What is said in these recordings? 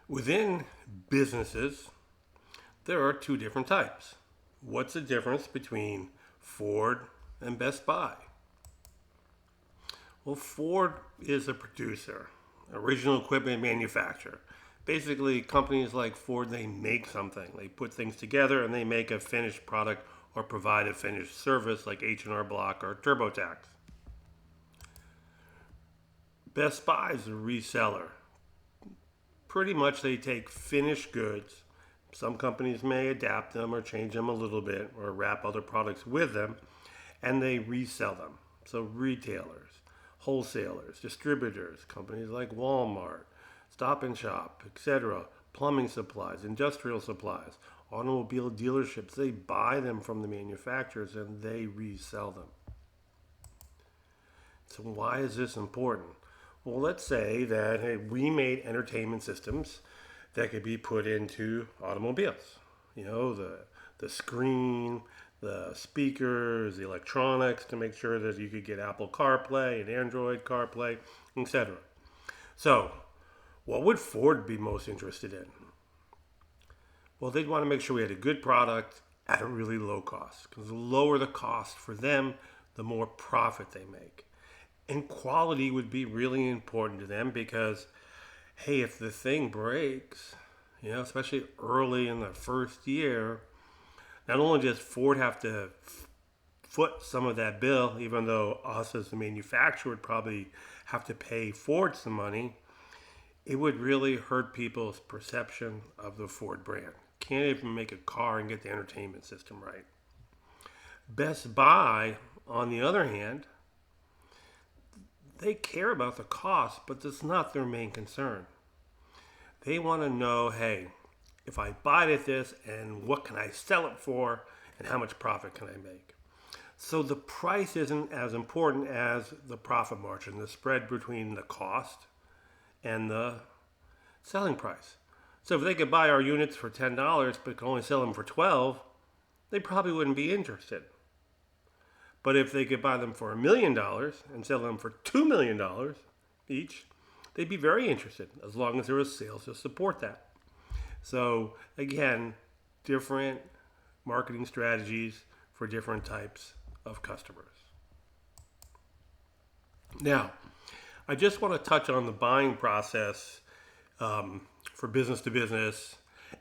Within businesses, there are two different types. What's the difference between Ford and Best Buy? Well, Ford is a producer, original equipment manufacturer. Basically, companies like Ford, they make something. They put things together and they make a finished product or provide a finished service like H&R Block or TurboTax. Best Buy is a reseller. Pretty much they take finished goods. Some companies may adapt them or change them a little bit or wrap other products with them and they resell them. So retailers, wholesalers, distributors, companies like Walmart, Stop and Shop, etc., plumbing supplies, industrial supplies, automobile dealerships, they buy them from the manufacturers and they resell them. So why is this important? Well, let's say that hey, we made entertainment systems that could be put into automobiles. You know, the screen, the speakers, the electronics to make sure that you could get Apple CarPlay and Android CarPlay, etc. So, what would Ford be most interested in? Well, they'd want to make sure we had a good product at a really low cost. Because the lower the cost for them, the more profit they make. And quality would be really important to them because, hey, if the thing breaks, especially early in the first year, not only does Ford have to foot some of that bill, even though us as the manufacturer would probably have to pay Ford some money, it would really hurt people's perception of the Ford brand. Can't even make a car and get the entertainment system right. Best Buy, on the other hand, they care about the cost, but that's not their main concern. They want to know, hey, if I buy this and what can I sell it for and how much profit can I make? So the price isn't as important as the profit margin, the spread between the cost and the selling price. So if they could buy our units for $10 but could only sell them for $12, they probably wouldn't be interested. But if they could buy them for $1 million and sell them for $2 million each, they'd be very interested as long as there was sales to support that. So again, different marketing strategies for different types of customers. Now, I just want to touch on the buying process for business to business.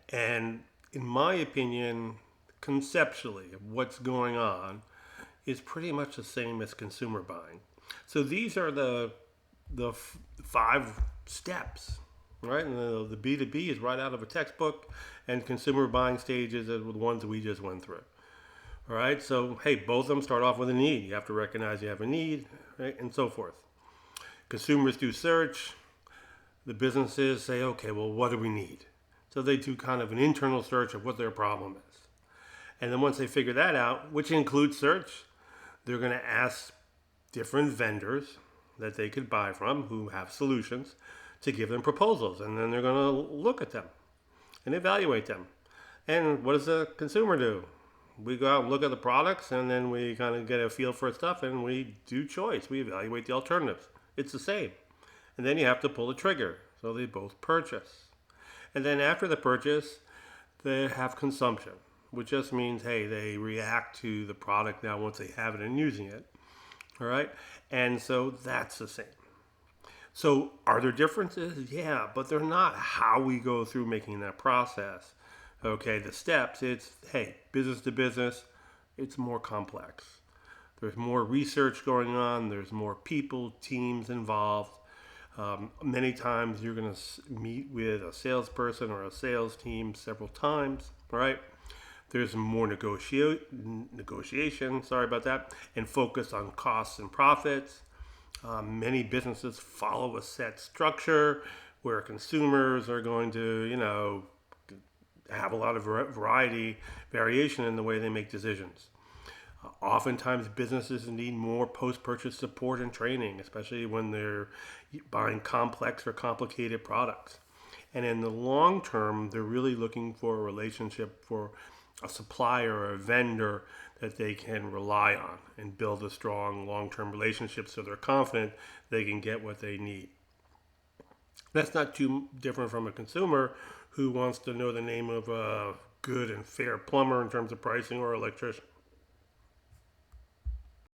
And in my opinion, conceptually, what's going on is pretty much the same as consumer buying. So these are the 5 steps, right? And the B2B is right out of a textbook, and consumer buying stages are the ones that we just went through. All right, so hey, both of them start off with a need. You have to recognize you have a need, right? And so forth. Consumers do search. The businesses say, okay, well, what do we need? So they do kind of an internal search of what their problem is. And then once they figure that out, which includes search, they're going to ask different vendors that they could buy from who have solutions to give them proposals. And then they're going to look at them and evaluate them. And what does the consumer do? We go out and look at the products and then we kind of get a feel for stuff and we do choice. We evaluate the alternatives. It's the same. And then you have to pull the trigger. So they both purchase. And then after the purchase, they have consumption, which just means, hey, they react to the product now once they have it and using it. All right? And so that's the same. So are there differences? Yeah, but they're not how we go through making that process. Okay, the steps, it's, hey, business to business, it's more complex. There's more research going on. There's more people, teams involved. Many times you're going to meet with a salesperson or a sales team several times, right? There's more negotiation, sorry about that, and focus on costs and profits. Many businesses follow a set structure where consumers are going to, have a lot of variation in the way they make decisions. Oftentimes, businesses need more post-purchase support and training, especially when they're buying complex or complicated products. And in the long term, they're really looking for a relationship for a supplier or a vendor that they can rely on and build a strong long-term relationship so they're confident they can get what they need. That's not too different from a consumer who wants to know the name of a good and fair plumber in terms of pricing or electrician.